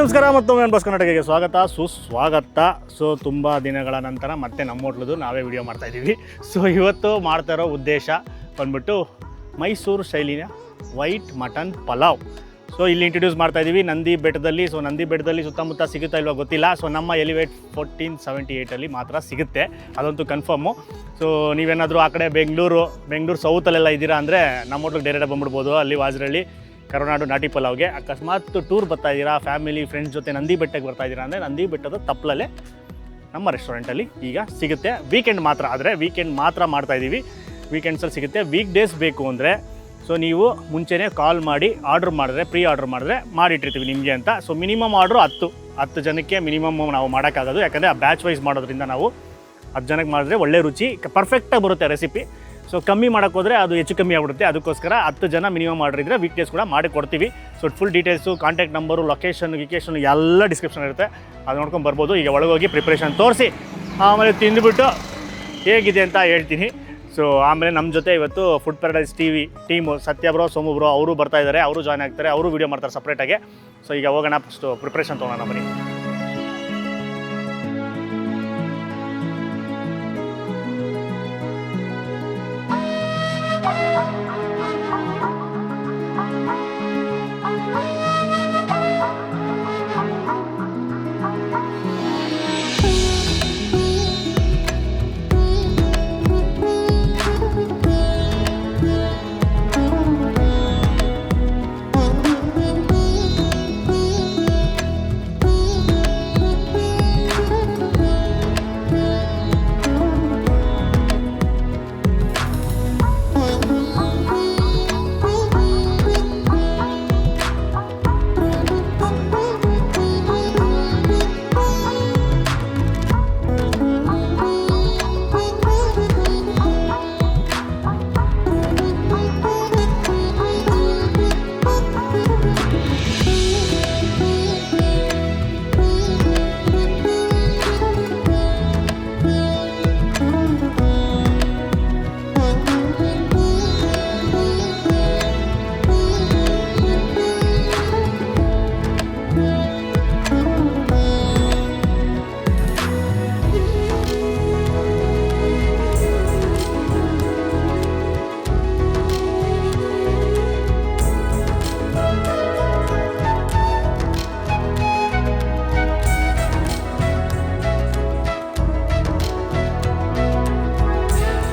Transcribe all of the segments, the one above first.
ನಮಸ್ಕಾರ ಮತ್ತೊಮ್ಮೆ ಬಸ್ ಕರ್ನಾಟಕಕ್ಕೆ ಸ್ವಾಗತ ಸುಸ್ವಾಗತ. ಸೊ ತುಂಬ ದಿನಗಳ ನಂತರ ಮತ್ತೆ ನಮ್ಮ ಹೋಟ್ಲದು ನಾವೇ ವಿಡಿಯೋ ಮಾಡ್ತಾಯಿದ್ದೀವಿ. ಸೊ ಇವತ್ತು ಮಾಡ್ತಾ ಇರೋ ಉದ್ದೇಶ ಬಂದ್ಬಿಟ್ಟು ಮೈಸೂರು ಶೈಲಿನ ವೈಟ್ ಮಟನ್ ಪಲಾವ್. ಸೊ ಇಲ್ಲಿ ಇಂಟ್ರಡ್ಯೂಸ್ ಮಾಡ್ತಾಯಿದ್ದೀವಿ ನಂದಿ ಬೆಟ್ಟದಲ್ಲಿ. ಸೊ ನಂದಿ ಬೆಟ್ಟದಲ್ಲಿ ಸುತ್ತಮುತ್ತ ಸಿಗುತ್ತಾ ಇಲ್ವೋ ಗೊತ್ತಿಲ್ಲ. ಸೊ ನಮ್ಮ ಎಲಿವೇಟ್ 1478 ಮಾತ್ರ ಸಿಗುತ್ತೆ, ಅದಂತೂ ಕನ್ಫರ್ಮು. ಸೊ ನೀವೇನಾದರೂ ಆ ಕಡೆ ಬೆಂಗಳೂರು ಸೌತಲ್ಲೆಲ್ಲ ಇದ್ದೀರಾ ಅಂದರೆ ನಮ್ಮ ಹೋಟ್ಲಿಗೆ ಡೈರೆಕ್ಟಾಗಿ ಬಂದ್ಬಿಡ್ಬೋದು. ಅಲ್ಲಿ ವಾಜರಳ್ಳಿ ಕರುನಾಡು ನಾಟಿ ಪಲಾವ್ಗೆ ಅಕಸ್ಮಾತ್ ಟೂರ್ ಬರ್ತಾಯಿದ್ದೀರಾ, ಫ್ಯಾಮಿಲಿ ಫ್ರೆಂಡ್ಸ್ ಜೊತೆ ನಂದಿ ಬೆಟ್ಟಕ್ಕೆ ಬರ್ತಾಯಿದ್ದೀರಾ ಅಂದರೆ ನಂದಿ ಬೆಟ್ಟದ ತಪ್ಪಲಲ್ಲೇ ನಮ್ಮ ರೆಸ್ಟೋರೆಂಟಲ್ಲಿ ಈಗ ಸಿಗುತ್ತೆ. ವೀಕೆಂಡ್ ಮಾತ್ರ ಆದರೆ ವೀಕೆಂಡ್ ಮಾತ್ರ ಮಾಡ್ತಾಯಿದ್ದೀವಿ, ವೀಕೆಂಡ್ಸಲ್ಲಿ ಸಿಗುತ್ತೆ. ವೀಕ್ ಡೇಸ್ ಬೇಕು ಅಂದರೆ ಸೊ ನೀವು ಮುಂಚೆನೇ ಕಾಲ್ ಮಾಡಿ ಆರ್ಡ್ರ್ ಮಾಡಿದ್ರೆ, ಪ್ರೀ ಆರ್ಡ್ರ್ ಮಾಡಿದ್ರೆ ಮಾಡಿಟ್ಟಿರ್ತೀವಿ ನಿಮಗೆ ಅಂತ. ಸೊ ಮಿನಿಮಮ್ ಆರ್ಡ್ರು 10 ಜನಕ್ಕೆ ಮಿನಿಮಮ್ ನಾವು ಮಾಡೋಕ್ಕಾಗೋದು, ಯಾಕಂದರೆ ಆ ಬ್ಯಾಚ್ ವೈಸ್ ಮಾಡೋದ್ರಿಂದ ನಾವು 10 ಜನಕ್ಕೆ ಮಾಡಿದ್ರೆ ಒಳ್ಳೆ ರುಚಿ ಪರ್ಫೆಕ್ಟಾಗಿ ಬರುತ್ತೆ ರೆಸಿಪಿ. ಸೊ ಕಮ್ಮಿ ಮಾಡೋಕ್ಕೋದ್ರೆ ಅದು ಹೆಚ್ಚು ಕಮ್ಮಿ ಆಗ್ಬಿಡುತ್ತೆ. ಅದಕ್ಕೋಸ್ಕರ 10 ಜನ ಮಿನಿಮಮ್ ಆರ್ಡರ್ ಇದ್ದರೆ ವೀಕ್ ಡೇಸ್ ಕೂಡ ಮಾಡಿ ಕೊಡ್ತೀವಿ. So full details, contact number, location ಎಲ್ಲ ಡಿಸ್ಕ್ರಿಪ್ಷನ್ ಇರುತ್ತೆ, ಅದು ನೋಡ್ಕೊಂಡು ಬರ್ಬೋದು. ಈಗ ಒಳಗೋಗಿ ಪ್ರಿಪ್ರೇಷನ್ ತೋರಿಸಿ ಆಮೇಲೆ ತಿಂದುಬಿಟ್ಟು ಹೇಗಿದೆ ಅಂತ ಹೇಳ್ತೀನಿ. ಸೊ ಆಮೇಲೆ ನಮ್ಮ ಜೊತೆ ಇವತ್ತು ಫುಡ್ ಪ್ಯಾರಡೈಸ್ ಟೀಮು ಸತ್ಯ ಬ್ರೋ, ಸೋಮು ಬ್ರೋ ಅವರು ಬರ್ತಾ ಇದ್ದಾರೆ, ಅವರು ಜಾಯ್ನ್ ಆಗ್ತಾರೆ, ಅವರು ವೀಡಿಯೋ ಮಾಡ್ತಾರೆ ಸಪ್ರೇಟಾಗಿ. ಸೊ ಈಗ ಹೋಗೋಣ, ಫಸ್ಟು ಪ್ರಿಪ್ರೇಷನ್ ತೊಗೊಳೋಣ ಬನ್ನಿ.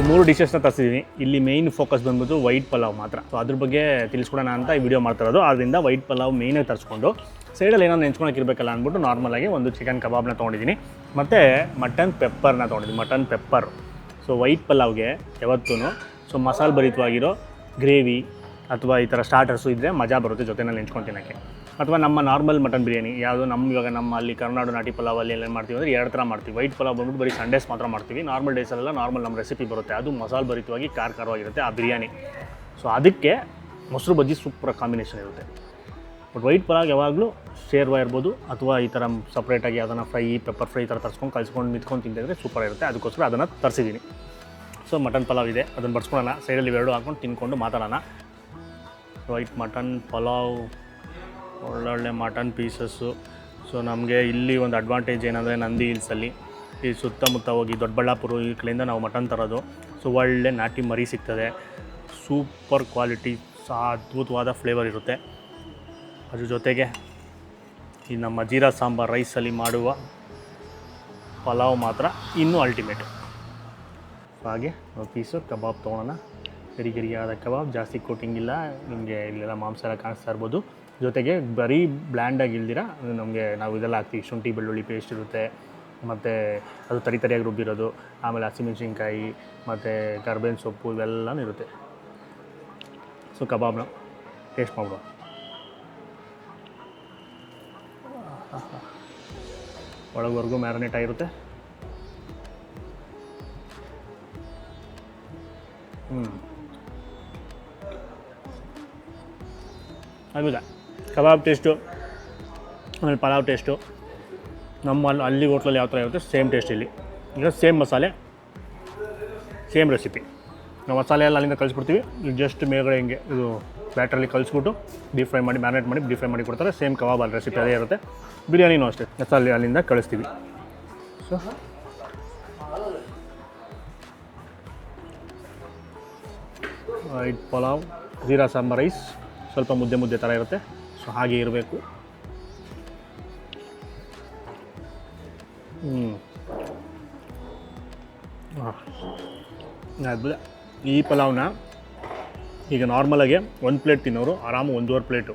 ಮೂರು ಡಿಶಸ್ನ ತರಿಸಿದ್ದೀನಿ. ಇಲ್ಲಿ ಮೇಯ್ನ್ ಫೋಕಸ್ ಬಂದ್ಬಿಟ್ಟು ವೈಟ್ ಪಲಾವ್ ಮಾತ್ರ. ಸೊ ಅದ್ರ ಬಗ್ಗೆ ತಿಳಿಸ್ಕೊಡೋಣ ಅಂತ ಈ ವಿಡಿಯೋ ಮಾಡ್ತಿರೋದು. ಅದರಿಂದ ವೈಟ್ ಪಲಾವ್ ಮೇಯ್ನಾಗಿ ತರಿಸ್ಕೊಂಡು ಸೈಡಲ್ಲಿ ಏನೋ ನೆಂಚ್ಕೊಳಕ್ಕೆ ಇರಬೇಕಲ್ಲ ಅಂದ್ಬಿಟ್ಟು ನಾರ್ಮಲಾಗಿ ಒಂದು ಚಿಕನ್ ಕಬಾಬ್ನ ತೊಗೊಂಡಿದ್ದೀನಿ, ಮತ್ತು ಮಟನ್ ಪೆಪ್ಪರ್ನ ತೊಗೊಂಡಿದ್ದೀನಿ, ಮಟನ್ ಪೆಪ್ಪರ್. ಸೊ ವೈಟ್ ಪಲಾವ್ಗೆ ಯಾವತ್ತೂ ಸೊ ಮಸಾಲೆ ಭರಿತವಾಗಿರೋ ಗ್ರೇವಿ ಅಥವಾ ಈ ಥರ ಸ್ಟಾರ್ಟರ್ಸು ಇದ್ದರೆ ಮಜಾ ಬರುತ್ತೆ ಜೊತೆನಲ್ಲಿ ನೆಂಚ್ಕೊಂಡು ತಿನ್ನೋಕ್ಕೆ. ಅಥವಾ ನಮ್ಮ ನಾರ್ಮಲ್ ಮಟನ್ ಬಿರಿಯಾನಿ ಯಾವುದು ಇವಾಗ ನಮ್ಮ ಅಲ್ಲಿ ಕರುನಾಡು ನಾಟಿ ಪಲಾವಲ್ಲಿ ಏನು ಮಾಡ್ತೀವಿ ಅಂದರೆ 2 ಥರ ಮಾಡ್ತೀವಿ. ವೈಟ್ ಪಲಾವ್ ಬಂದ್ಬಿಟ್ಟು ಬರೀ ಸಂಡೇಸ್ ಮಾತ್ರ ಮಾಡ್ತೀವಿ. ನಾರ್ಮಲ್ ಡೇಸಲ್ಲೆಲ್ಲ ನಾರ್ಮಲ್ ನಮ್ಮ ರೆಸಿಪಿ ಬರುತ್ತೆ, ಅದು ಮಸಾಲೆ ಭರಿತವಾಗಿ ಖಾರವಾಗಿರುತ್ತೆ ಆ ಬಿರಿಯಾನಿ. ಸೊ ಅದಕ್ಕೆ ಮೊಸರು ಬಜ್ಜಿ ಸೂಪರ್ ಕಾಂಬಿನೇಷನ್ ಇರುತ್ತೆ. ಬಟ್ ವೈಟ್ ಪಲಾವ್ ಯಾವಾಗಲೂ ಶೇರ್ವಾ ಇರ್ಬೋದು ಅಥವಾ ಈ ಥರ ಸಪ್ರೇಟಾಗಿ ಅದನ್ನು ಪೆಪ್ಪರ್ ಫ್ರೈ ಈ ಥರ ತರಿಸ್ಕೊಂಡು ಕಲಿಸ್ಕೊಂಡು ಮಿತ್ಕೊಂಡು ತಿಂತಿದ್ರೆ ಸೂಪರ್ ಇರುತ್ತೆ. ಅದಕ್ಕೋಸ್ಕರ ಅದನ್ನು ತರಿಸಿದ್ದೀನಿ. ಸೊ ಮಟನ್ ಪಲಾವ್ ಇದೆ, ಅದನ್ನು ಬಡ್ಸ್ಕೊಳ್ಳೋಣ, ಸೈಡಲ್ಲಿ ಇವೆರಡು ಹಾಕ್ಕೊಂಡು ತಿನ್ಕೊಂಡು ಮಾತಾಡೋಣ. ವೈಟ್ ಮಟನ್ ಪಲಾವ್, ಒಳ್ಳೊಳ್ಳೆ ಮಟನ್ ಪೀಸಸ್ಸು. ಸೊ ನಮಗೆ ಇಲ್ಲಿ ಒಂದು ಅಡ್ವಾಂಟೇಜ್ ಏನಂದರೆ ನಂದಿ ಹಿಲ್ಸಲ್ಲಿ ಈ ಸುತ್ತಮುತ್ತ ಹೋಗಿ ದೊಡ್ಡಬಳ್ಳಾಪುರ ಈ ಕಡೆಯಿಂದ ನಾವು ಮಟನ್ ತರೋದು. ಸೊ ಒಳ್ಳೆ ನಾಟಿ ಮರಿ ಸಿಗ್ತದೆ, ಸೂಪರ್ ಕ್ವಾಲಿಟಿ, ಅದ್ಭುತವಾದ ಫ್ಲೇವರ್ ಇರುತ್ತೆ. ಅದ್ರ ಜೊತೆಗೆ ಈ ನಮ್ಮ ಜೀರಾ ಸಾಂಬಾರ್ ರೈಸಲ್ಲಿ ಮಾಡುವ ಪಲಾವ್ ಮಾತ್ರ ಇನ್ನೂ ಅಲ್ಟಿಮೇಟ್. ಹಾಗೆ ಪೀಸು ಕಬಾಬ್ ತೊಗೊಳೋಣ. ಗರಿಗರಿಯಾದ ಕಬಾಬ್, ಜಾಸ್ತಿ ಕೋಟಿಂಗ್ ಇಲ್ಲ, ನಿಮಗೆ ಇಲ್ಲೆಲ್ಲ ಮಾಂಸ ಎಲ್ಲ ಕಾಣಿಸ್ತಾ ಇರ್ಬೋದು. ಜೊತೆಗೆ ಬರೀ ಬ್ಲ್ಯಾಂಡಾಗಿ ಇಲ್ದಿರ ನಾವು ಇದೆಲ್ಲ ಹಾಕ್ತೀವಿ, ಶುಂಠಿ ಬೆಳ್ಳುಳ್ಳಿ ಪೇಸ್ಟ್ ಇರುತ್ತೆ, ಮತ್ತು ಅದು ತರಿಯಾಗಿ ರುಬ್ಬಿರೋದು, ಆಮೇಲೆ ಹಸಿಮೆಣ್ಸಿನ್ಕಾಯಿ ಮತ್ತು ಕರ್ಬೇವಿನ ಸೊಪ್ಪು ಇವೆಲ್ಲನೂ ಇರುತ್ತೆ. ಸೊ ಕಬಾಬ್ನ ಟೇಸ್ಟ್ ಮಾಡ್ಬಿಡೋ. ಒಳಗವರೆಗೂ ಮ್ಯಾರಿನೇಟ್ ಆಗಿರುತ್ತೆ. ಅದ್ಭುತ ಕಬಾಬ್ ಟೇಸ್ಟು, ಆಮೇಲೆ ಪಲಾವ್ ಟೇಸ್ಟು ನಮ್ಮ ಅಲ್ಲಿ ಹೋಟ್ಲಲ್ಲಿ ಯಾವ ಥರ ಇರುತ್ತೆ ಸೇಮ್ ಟೇಸ್ಟ್ ಇಲ್ಲಿ. ಈಗ ಸೇಮ್ ಮಸಾಲೆ, ಸೇಮ್ ರೆಸಿಪಿ. ನಾವು ಮಸಾಲೆ ಎಲ್ಲ ಅಲ್ಲಿಂದ ಕಳಿಸ್ಬಿಡ್ತೀವಿ. ಜಸ್ಟ್ ಮೇಲ್ಗಡೆ ಹಿಂಗೆ ಇದು ಬ್ಯಾಟ್ರಲ್ಲಿ ಕಳಿಸ್ಬಿಟ್ಟು ಡೀಪ್ ಫ್ರೈ ಮಾಡಿ ಮ್ಯಾರಿನೇಟ್ ಮಾಡಿ ಡೀಪ್ ಫ್ರೈ ಮಾಡಿ ಕೊಡ್ತಾರೆ. ಸೇಮ್ ಕಬಾಬ್ ಅಲ್ಲಿ ರೆಸಿಪಿ ಅದೇ ಇರುತ್ತೆ. ಬಿರಿಯಾನಿನೂ ಅಷ್ಟೇ ಮಸಾಲೆ ಅಲ್ಲಿಂದ ಕಳಿಸ್ತೀವಿ. So white pulao, jeera sambar rice, ಸ್ವಲ್ಪ ಮುದ್ದೆ ಥರ ಇರುತ್ತೆ. ಸೊ ಹಾಗೆ ಇರಬೇಕು. ಈ ಪಲಾವ್ನ ಈಗ ನಾರ್ಮಲಾಗಿ 1 ಪ್ಲೇಟ್ ತಿನ್ನೋರು ಆರಾಮ 1.5 ಪ್ಲೇಟು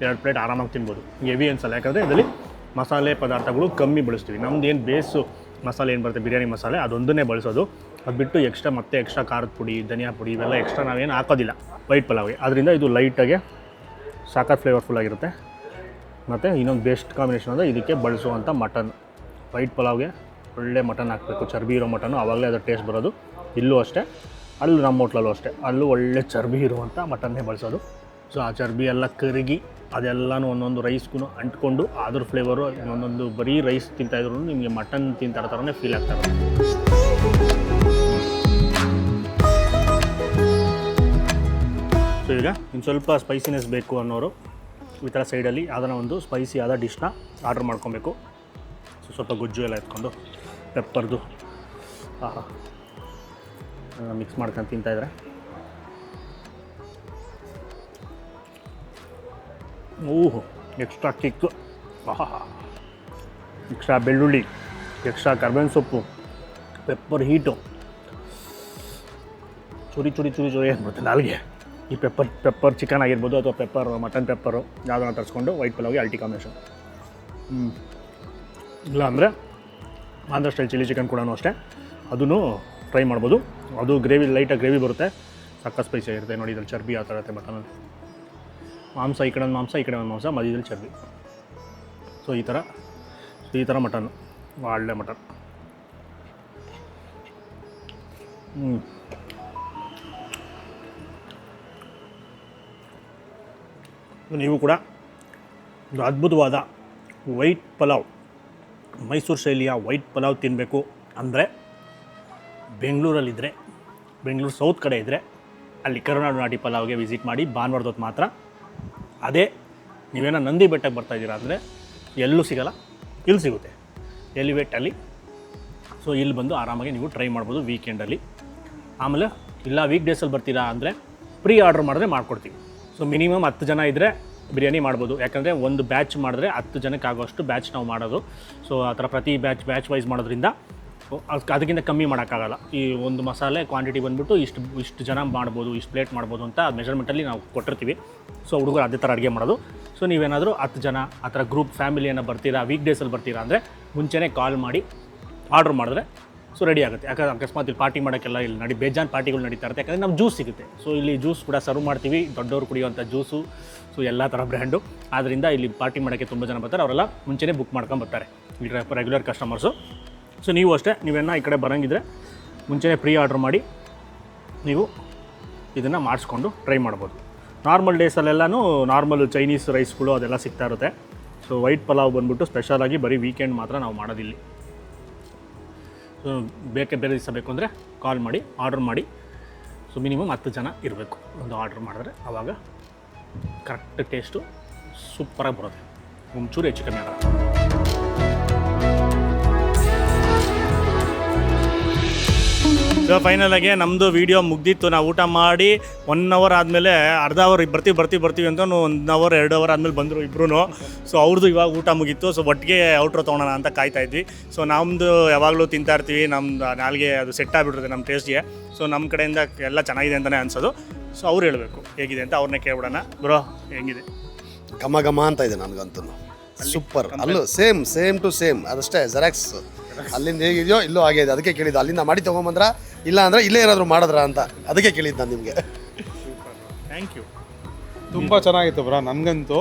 2 ಪ್ಲೇಟ್ ಆರಾಮಾಗಿ ತಿನ್ಬೋದು. ಹೆವಿ ಅನ್ಸಲ್ಲ, ಯಾಕಂದರೆ ಇದರಲ್ಲಿ ಮಸಾಲೆ ಪದಾರ್ಥಗಳು ಕಮ್ಮಿ ಬಳಸ್ತೀವಿ. ನಮ್ದು ಏನು ಬೇಸು ಮಸಾಲೆ ಏನು ಬರುತ್ತೆ ಬಿರಿಯಾನಿ ಮಸಾಲೆ ಅದೊಂದನ್ನೇ ಬಳಸೋದು. ಅದು ಬಿಟ್ಟು ಎಕ್ಸ್ಟ್ರಾ ಖಾರದ ಪುಡಿ, ಧನಿಯಾ ಪುಡಿ ಇವೆಲ್ಲ ಎಕ್ಸ್ಟ್ರಾ ನಾವೇನು ಹಾಕೋದಿಲ್ಲ ವೈಟ್ ಪಲಾವ್ಗೆ. ಅದರಿಂದ ಇದು ಲೈಟಾಗಿ ಸಾಕಾಗಿ ಫ್ಲೇವರ್ಫುಲ್ ಆಗಿರುತ್ತೆ. ಮತ್ತು ಇನ್ನೊಂದು ಬೆಸ್ಟ್ ಕಾಂಬಿನೇಷನ್ ಅಂದರೆ ಇದಕ್ಕೆ ಬಳಸುವಂಥ ಮಟನ್. ವೈಟ್ ಪಲಾವ್ಗೆ ಒಳ್ಳೆ ಮಟನ್ ಹಾಕಬೇಕು, ಚರ್ಬಿ ಇರೋ ಮಟನ್ನು, ಆವಾಗಲೇ ಅದು ಟೇಸ್ಟ್ ಬರೋದು. ಇಲ್ಲೂ ಅಷ್ಟೇ, ಅಲ್ಲೂ ನಮ್ಮ ಹೋಟ್ಲಲ್ಲೂ ಅಷ್ಟೇ, ಅಲ್ಲೂ ಒಳ್ಳೆ ಚರ್ಬಿ ಇರುವಂಥ ಮಟನ್ನೇ ಬಳಸೋದು. ಸೊ ಆ ಚರ್ಬಿ ಎಲ್ಲ ಕರಗಿ ಅದೆಲ್ಲನೂ ಒಂದೊಂದು ರೈಸ್ಗೂ ಅಂಟ್ಕೊಂಡು ಅದ್ರ ಫ್ಲೇವರು ಒಂದೊಂದು ಬರೀ ರೈಸ್ ತಿಂತಾಯಿದ್ರು ನಿಮಗೆ ಮಟನ್ ತಿಂತಾರ ಥರನೇ ಫೀಲ್ ಆಗ್ತಾರೆ. ಸೊ ಈಗ ಇನ್ನು ಸ್ವಲ್ಪ ಸ್ಪೈಸಿನೆಸ್ ಬೇಕು ಅನ್ನೋರು ಈ ಥರ ಸೈಡಲ್ಲಿ ಅದನ್ನು ಒಂದು ಸ್ಪೈಸಿ ಆದ ಡಿಶ್ನ ಆರ್ಡ್ರ್ ಮಾಡ್ಕೊಬೇಕು. ಸೊ ಸ್ವಲ್ಪ ಗೊಜ್ಜು ಎಲ್ಲ ಎತ್ಕೊಂಡು ಪೆಪ್ಪರ್ದು ಮಿಕ್ಸ್ ಮಾಡ್ಕೊಂಡು ತಿಂತಾಯಿದ್ರೆ ಎಕ್ಸ್ಟ್ರಾ ಕಿಕ್ಕು, ಎಕ್ಸ್ಟ್ರಾ ಬೆಳ್ಳುಳ್ಳಿ, ಎಕ್ಸ್ಟ್ರಾ ಕರ್ಬೇವಿನ ಸೊಪ್ಪು, ಪೆಪ್ಪರ್ ಹೀಟು, ಚುರಿ ಅಂದ್ಬಿಡುತ್ತೆ ನಾಲ್ಗೆ. ಈ ಪೆಪ್ಪರ್ ಚಿಕನ್ ಆಗಿರ್ಬೋದು ಅಥವಾ ಮಟನ್ ಪೆಪ್ಪರು ಯಾವುದನ್ನ ತರಿಸ್ಕೊಂಡು ವೈಟ್ ಪಲಾವ್ಗೆ ಅಲ್ಟಿ ಕಾಂಬಿನೇಷನ್. ಇಲ್ಲ ಅಂದರೆ ಆಂಧ್ರ ಸ್ಟೈಲ್ ಚಿಲ್ಲಿ ಚಿಕನ್ ಕೂಡ ಅಷ್ಟೇ, ಅದನ್ನು ಟ್ರೈ ಮಾಡ್ಬೋದು. ಅದು ಲೈಟಾಗಿ ಗ್ರೇವಿ ಬರುತ್ತೆ, ಸಕ್ಕ ಸ್ಪೈಸಿ ಆಗಿರುತ್ತೆ. ನೋಡಿ ಇದ್ರಲ್ಲಿ ಚರ್ಬಿ ಆ ಥರ ಇರುತ್ತೆ ಮಟನಲ್ಲಿ. ಮಾಂಸ ಈ ಕಡೆ ಒಂದು ಮಾಂಸ, ಈ ಕಡೆ ಒಂದು ಮಾಂಸ, ಮಧ್ಯದಲ್ಲಿ ಚರ್ಬಿ. ಸೊ ಈ ಥರ ಮಟನ್ನು ಒಳ್ಳೆ ಮಟನ್. ನೀವು ಕೂಡ ಒಂದು ಅದ್ಭುತವಾದ ವೈಟ್ ಪಲಾವ್, ಮೈಸೂರು ಶೈಲಿಯ ವೈಟ್ ಪಲಾವ್ ತಿನ್ನಬೇಕು ಅಂದರೆ ಬೆಂಗಳೂರಲ್ಲಿದ್ದರೆ, ಬೆಂಗಳೂರು ಸೌತ್ ಕಡೆ ಇದ್ದರೆ ಅಲ್ಲಿ ಕರುನಾಡು ನಾಟಿ ಪಲಾವ್ಗೆ ವಿಸಿಟ್ ಮಾಡಿ. ಭಾನುವಾರದೊತ್ತು ಮಾತ್ರ. ಅದೇ ನೀವೇನೋ ನಂದಿ ಬೆಟ್ಟಕ್ಕೆ ಬರ್ತಾಯಿದ್ದೀರಾ ಅಂದರೆ ಎಲ್ಲೂ ಸಿಗೋಲ್ಲ, ಇಲ್ಲಿ ಸಿಗುತ್ತೆ ಎಲಿವೇಟಲ್ಲಿ. ಸೊ ಇಲ್ಲಿ ಬಂದು ಆರಾಮಾಗಿ ನೀವು ಟ್ರೈ ಮಾಡ್ಬೋದು ವೀಕೆಂಡಲ್ಲಿ. ಆಮೇಲೆ ಇಲ್ಲ ವೀಕ್ ಡೇಸಲ್ಲಿ ಬರ್ತೀರಾ ಅಂದರೆ ಪ್ರೀ ಆರ್ಡ್ರ್ ಮಾಡಿದ್ರೆ ಮಾಡ್ಕೊಡ್ತೀವಿ. ಸೊ ಮಿನಿಮಮ್ 10 ಜನ ಇದ್ದರೆ ಬಿರಿಯಾನಿ ಮಾಡ್ಬೋದು. ಯಾಕಂದರೆ ಒಂದು ಬ್ಯಾಚ್ ಮಾಡಿದ್ರೆ 10 ಜನಕ್ಕೆ ಆಗೋಷ್ಟು ಬ್ಯಾಚ್ ನಾವು ಮಾಡೋದು. ಸೊ ಆ ಥರ ಪ್ರತಿ ಬ್ಯಾಚ್ ವೈಸ್ ಮಾಡೋದ್ರಿಂದ ಅದಕ್ಕಿಂತ ಕಮ್ಮಿ ಮಾಡೋಕ್ಕಾಗಲ್ಲ. ಈ ಒಂದು ಮಸಾಲೆ ಕ್ವಾಂಟಿಟಿ ಬಂದುಬಿಟ್ಟು ಇಷ್ಟು ಜನ ಮಾಡ್ಬೋದು, ಇಷ್ಟು ಪ್ಲೇಟ್ ಮಾಡ್ಬೋದು ಅಂತ ಮೆಜರ್ಮೆಂಟಲ್ಲಿ ನಾವು ಕೊಟ್ಟಿರ್ತೀವಿ. ಸೊ ಹುಡುಗರು ಅದೇ ಥರ ಅಡುಗೆ ಮಾಡೋದು. ಸೊ ನೀವೇನಾದರೂ 10 ಜನ ಆ ಥರ ಗ್ರೂಪ್ ಫ್ಯಾಮಿಲಿಯನ್ನು ಬರ್ತೀರಾ, ವೀಕ್ ಡೇಸಲ್ಲಿ ಬರ್ತೀರಾ ಅಂದರೆ ಮುಂಚೆನೇ ಕಾಲ್ ಮಾಡಿ ಆರ್ಡ್ರ್ ಮಾಡಿದ್ರೆ ಸೊ ರೆಡಿ ಆಗುತ್ತೆ. ಯಾಕಂದರೆ ಅಕಸ್ಮಾತ್ ಇಲ್ಲಿ ಪಾರ್ಟಿ ಮಾಡೋಕ್ಕೆಲ್ಲ ಇಲ್ಲಿ ಬೇಜಾನ್ ಪಾರ್ಟಿಗಳು ನಡೀತಾ ಇರುತ್ತೆ. ಯಾಕಂದರೆ ನಮ್ಮ ಜ್ಯೂಸ್ ಸಿಗುತ್ತೆ. ಸೊ ಇಲ್ಲಿ ಜ್ಯೂಸ್ ಕೂಡ ಸರ್ವ್ ಮಾಡ್ತೀವಿ, ದೊಡ್ಡವರು ಕುಡಿಯುವಂಥ ಜ್ಯೂಸು. ಸೊ ಎಲ್ಲ ಥರ ಬ್ರ್ಯಾಂಡು. ಆದ್ದರಿಂದ ಇಲ್ಲಿ ಪಾರ್ಟಿ ಮಾಡೋಕ್ಕೆ ತುಂಬ ಜನ ಬರ್ತಾರೆ, ಅವರೆಲ್ಲ ಮುಂಚೆನೇ ಬುಕ್ ಮಾಡ್ಕೊಂಡು ಬರ್ತಾರೆ, ಇಲ್ಲಿ ರೆಗ್ಯುಲರ್ ಕಸ್ಟಮರ್ಸು. ಸೊ ನೀವು ಅಷ್ಟೇ, ನೀವೇನ ಈ ಕಡೆ ಬರೋಂಗಿದ್ರೆ ಮುಂಚೆನೇ ಪ್ರೀ ಆರ್ಡ್ರ್ ಮಾಡಿ ನೀವು ಇದನ್ನು ಮಾಡಿಸ್ಕೊಂಡು ಟ್ರೈ ಮಾಡ್ಬೋದು. ನಾರ್ಮಲ್ ಡೇಸಲ್ಲೆಲ್ಲನೂ ನಾರ್ಮಲ್ ಚೈನೀಸ್ ರೈಸ್ಗಳು ಅದೆಲ್ಲ ಸಿಗ್ತಾ ಇರುತ್ತೆ. ಸೊ ವೈಟ್ ಪಲಾವ್ ಬಂದುಬಿಟ್ಟು ಸ್ಪೆಷಲಾಗಿ ಬರೀ ವೀಕೆಂಡ್ ಮಾತ್ರ ನಾವು ಮಾಡೋದಿಲ್ಲಿ. ಸೊ ಬೇರೆ ದಿವಸ ಬೇಕು ಅಂದರೆ ಕಾಲ್ ಮಾಡಿ ಆರ್ಡ್ರ್ ಮಾಡಿ. ಸೊ ಮಿನಿಮಮ್ 10 ಜನ ಇರಬೇಕು ಒಂದು ಆರ್ಡ್ರ್ ಮಾಡಿದ್ರೆ, ಆವಾಗ ಕರೆಕ್ಟ್ ಟೇಸ್ಟು ಸೂಪರಾಗಿ ಬರುತ್ತೆ. ಒಂಚೂರು ಹೆಚ್ಚು ಕಮ್ಮಿ ಆಗುತ್ತೆ. ಸೊ ಫೈನಲಾಗಿ ನಮ್ಮದು ವೀಡಿಯೋ ಮುಗ್ದಿತ್ತು. ನಾವು ಊಟ ಮಾಡಿ 1 ಅವರ್ ಆದಮೇಲೆ ಅರ್ಧ ಅವರ್ ಬರ್ತೀವಿ ಅಂತ 1 ಅವರ್ 2 ಅವರ್ ಆದಮೇಲೆ ಬಂದರು ಇಬ್ಬರೂ. ಸೊ ಅವ್ರದ್ದು ಇವಾಗ ಊಟ ಮುಗೀತು. ಸೊ ಒಟ್ಟಿಗೆ ಔಟ್ರೋ ತೊಗೊಳೋಣ ಅಂತ ಕಾಯ್ತಾ ಇದ್ವಿ. ಸೊ ನಮ್ಮದು ಯಾವಾಗಲೂ ತಿಂತಾ ಇರ್ತೀವಿ, ನಮ್ಮದು ನಾಲ್ಗೆ ಅದು ಸೆಟ್ ಆಗಿಬಿಟ್ಟಿರುತ್ತೆ ನಮ್ಮ ಟೇಸ್ಟ್ಗೆ. ಸೊ ನಮ್ಮ ಕಡೆಯಿಂದ ಎಲ್ಲ ಚೆನ್ನಾಗಿದೆ ಅಂತಲೇ ಅನ್ಸೋದು. ಸೊ ಅವ್ರು ಹೇಳಬೇಕು ಹೇಗಿದೆ ಅಂತ, ಅವ್ರನ್ನೇ ಕೇಳ್ಬಿಡೋಣ. ಬ್ರೋ ಹೇಗಿದೆ? ಘಮ ಅಂತ ಇದೆ ನನಗಂತೂ, ಸೂಪರ್. ಅಲ್ಲೂ ಸೇಮ್ ಟು ಸೇಮ್ ಅದಷ್ಟೇ, ಜೆರಾಕ್ಸ್ ಅಲ್ಲಿಂದ ಹೇಗಿದೆಯೋ ಇಲ್ಲೂ ಹಾಗೆ ಇದೆ. ಅದಕ್ಕೆ ಕೇಳಿದ್ದು ಅಲ್ಲಿಂದ ಮಾಡಿ ತೊಗೊಂಬಂದ್ರ ಇಲ್ಲ ಅಂದರೆ ಇಲ್ಲೇ ಏನಾದರೂ ಮಾಡಿದ್ರ ಅಂತ, ಅದಕ್ಕೆ ಕೇಳಿದ್ದು ನಾನು ನಿಮಗೆ. Thank you. ತುಂಬ ಚೆನ್ನಾಗಿತ್ತು ಬ್ರಾ. ನನಗಂತೂ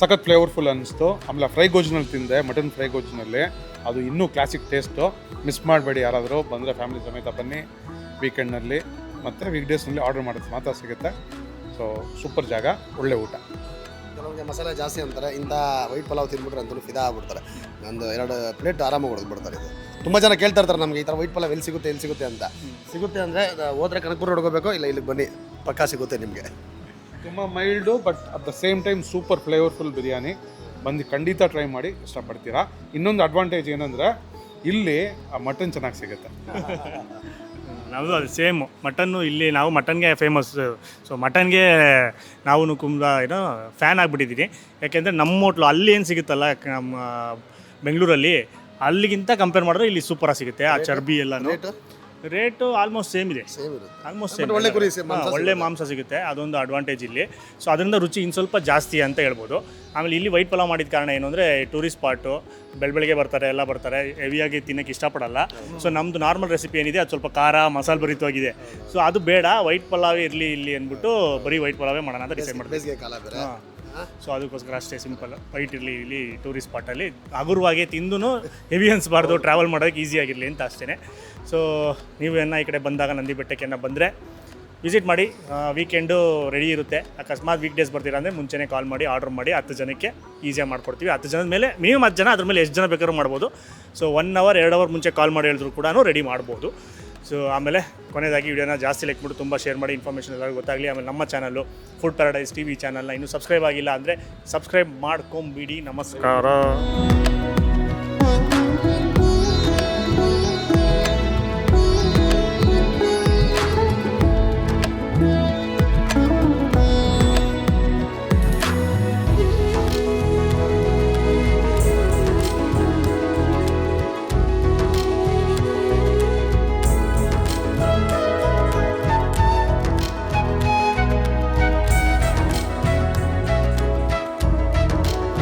ಸಖತ್ ಫ್ಲೇವರ್ಫುಲ್ ಅನ್ನಿಸ್ತು. ಆಮೇಲೆ ಫ್ರೈ ಗೋಜ್ನಲ್ಲಿ ತಿಂದೆ, ಮಟನ್ ಫ್ರೈ ಗೋಜ್ನಲ್ಲಿ. ಅದು ಇನ್ನೂ ಕ್ಲಾಸಿಕ್ ಟೇಸ್ಟು. ಮಿಸ್ ಮಾಡಬೇಡಿ, ಯಾರಾದರೂ ಬಂದರೆ ಫ್ಯಾಮಿಲಿ ಸಮೇತ ಬನ್ನಿ ವೀಕೆಂಡ್ನಲ್ಲಿ. ಮತ್ತು ವೀಕ್ ಡೇಸ್ನಲ್ಲಿ ಆರ್ಡರ್ ಮಾಡೋದು ಮಾತ್ರ ಸಿಗುತ್ತೆ. ಸೊ ಸೂಪರ್ ಜಾಗ, ಒಳ್ಳೆ ಊಟ. ಕೆಲವರಿಗೆ ಮಸಾಲೆ ಜಾಸ್ತಿ ಅಂತಾರೆ, ಇಂಥ ವೈಟ್ ಪಲಾವ್ ತಿಂದ್ಬಿಟ್ರೆ ಅಂತೂ ಫಿದಾ ಆಗ್ಬಿಡ್ತಾರೆ. ಒಂದು 2 ಪ್ಲೇಟ್ ಆರಾಮಾಗಿ ಹೊಡೆದ್ಬಿಡ್ತಾರೆ. ಇದು ತುಂಬ ಜನ ಕೇಳ್ತಾ ಇರ್ತಾರೆ ನಮಗೆ ಈ ಥರ ವೈಟ್ ಪಲಾವ್ ಎಲ್ಲಿ ಸಿಗುತ್ತೆ ಅಂತ. ಸಿಗುತ್ತೆ ಅಂದರೆ ಹೋದ್ರೆ ಕನಕಪುರ ಹೋಗ್ಬೇಕು, ಇಲ್ಲ ಇಲ್ಲಿಗೆ ಬನ್ನಿ, ಪಕ್ಕಾ ಸಿಗುತ್ತೆ ನಿಮಗೆ. ತುಂಬ mild but at the same time super flavourful biryani. ಬಂದು ಖಂಡಿತ ಟ್ರೈ ಮಾಡಿ, ಇಷ್ಟಪಡ್ತೀರಾ. ಇನ್ನೊಂದು ಅಡ್ವಾಂಟೇಜ್ ಏನಂದರೆ ಇಲ್ಲಿ ಮಟನ್ ಚೆನ್ನಾಗಿ ಸಿಗುತ್ತೆ. ನಮ್ಮದು ಅದು ಸೇಮ್ ಮಟನ್ನು. ಇಲ್ಲಿ ನಾವು ಮಟನ್ಗೆ ಫೇಮಸ್. ಸೊ ಮಟನ್ಗೆ ನಾವು ಕುಂಬ ಏನೋ ಫ್ಯಾನ್ ಆಗಿಬಿಟ್ಟಿದ್ದೀನಿ. ಯಾಕೆಂದರೆ ನಮ್ಮ ಹೋಟ್ಲು ಅಲ್ಲಿ ಏನು ಸಿಗುತ್ತಲ್ಲ ನಮ್ಮ ಬೆಂಗಳೂರಲ್ಲಿ, ಅಲ್ಲಿಗಿಂತ ಕಂಪೇರ್ ಮಾಡಿದ್ರೆ ಇಲ್ಲಿ ಸೂಪರಾಗಿ ಸಿಗುತ್ತೆ. ಆ ಚರ್ಬಿ ಎಲ್ಲನೂ ರೇಟು ಆಲ್ಮೋಸ್ಟ್ ಸೇಮ್ ಇದೆ. Almost same. ಒಳ್ಳೆ ಕುರಿ ಒಳ್ಳೆ ಮಾಂಸ ಸಿಗುತ್ತೆ, ಅದೊಂದು ಅಡ್ವಾಂಟೇಜ್ ಇಲ್ಲಿ. ಸೊ ಅದರಿಂದ ರುಚಿ ಇನ್ನು ಸ್ವಲ್ಪ ಜಾಸ್ತಿ ಅಂತ ಹೇಳ್ಬೋದು. ಆಮೇಲೆ ಇಲ್ಲಿ ವೈಟ್ ಪಲಾವ್ ಮಾಡಿದ ಕಾರಣ ಏನು ಅಂದರೆ ಟೂರಿಸ್ಟ್ ಸ್ಪಾಟು, ಬೆಳಗ್ಗೆ ಬರ್ತಾರೆ, ಎಲ್ಲ ಬರ್ತಾರೆ, ಹೆವಿಯಾಗಿ ತಿನ್ನೋಕ್ಕೆ ಇಷ್ಟಪಡಲ್ಲ. ಸೊ ನಮ್ಮದು ನಾರ್ಮಲ್ ರೆಸಿಪಿ ಏನಿದೆ ಅದು ಸ್ವಲ್ಪ ಖಾರ ಮಸಾಲೆ ಭರಿತವಾಗಿದೆ. ಸೊ ಅದು ಬೇಡ, ವೈಟ್ ಪಲಾವೇ ಇರಲಿ ಇಲ್ಲಿ ಅಂದ್ಬಿಟ್ಟು ಬರೀ ವೈಟ್ ಪಲಾವೇ ಮಾಡೋಣ ಅಂತ ಡಿಸೈಡ್ ಮಾಡ್ತೀವಿ. ಬೇಸಿಗೆ ಕಾಲ ಬೇರೆ. ಸೊ ಅದಕ್ಕೋಸ್ಕರ ಅಷ್ಟೇ ಸಿಂಪಲ್ ವೈಟ್ ಇರಲಿ ಇಲ್ಲಿ ಟೂರಿಸ್ಟ್ ಸ್ಪಾಟಲ್ಲಿ ಹಗುರವಾಗಿ ತಿಂದು ಹೆವಿ ಅನಿಸ್ಬಾರ್ದು, ಟ್ರಾವೆಲ್ ಮಾಡೋಕ್ಕೆ ಈಸಿಯಾಗಿರಲಿ ಅಂತ ಅಷ್ಟೇ. ಸೊ ನೀವೇನ ಈ ಕಡೆ ಬಂದಾಗ ನಂದಿ ಬೆಟ್ಟಕ್ಕೆ ಬಂದರೆ ವಿಸಿಟ್ ಮಾಡಿ. ವೀಕೆಂಡು ರೆಡಿ ಇರುತ್ತೆ. ಅಕಸ್ಮಾತ್ ವೀಕ್ ಡೇಸ್ ಬರ್ತೀರಾ ಅಂದರೆ ಮುಂಚೆನೇ ಕಾಲ್ ಮಾಡಿ ಆರ್ಡ್ರ್ ಮಾಡಿ 10 ಜನಕ್ಕೆ ಈಸಿಯಾಗಿ ಮಾಡ್ಕೊಡ್ತೀವಿ. 10 ಜನದ ಮೇಲೆ ಮಿನಿಮಮ್ 10 ಜನ, ಅದ್ರ ಮೇಲೆ ಎಷ್ಟು ಜನ ಬೇಕಾದ್ರೂ ಮಾಡ್ಬೋದು. ಸೊ 1 ಅವರ್ 2 ಅವರ್ ಮುಂಚೆ ಕಾಲ್ ಮಾಡಿ ಹೇಳಿದ್ರು ಕೂಡ ರೆಡಿ ಮಾಡ್ಬೋದು. ಸೊ ಆಮೇಲೆ ಕೊನೆಯದಾಗಿ ವಿಡಿಯೋನ ಜಾಸ್ತಿ ಲೈಕ್ ಮಾಡಿ ತುಂಬ ಶೇರ್ ಮಾಡಿ, ಇನ್ಫಾರ್ಮೇಷನ್ ಎಲ್ಲರಿಗೂ ಗೊತ್ತಾಗಲಿ. ಆಮೇಲೆ ನಮ್ಮ ಚಾನಲ್ಲು ಫುಡ್ ಪ್ಯಾರಡೈಸ್ TV ಚಾನಲ್ನ ಇನ್ನೂ ಸಬ್ಸ್ಕ್ರೈಬ್ ಆಗಿಲ್ಲ ಅಂದರೆ ಸಬ್ಸ್ಕ್ರೈಬ್ ಮಾಡ್ಕೊಂಬಿಡಿ. ನಮಸ್ಕಾರ.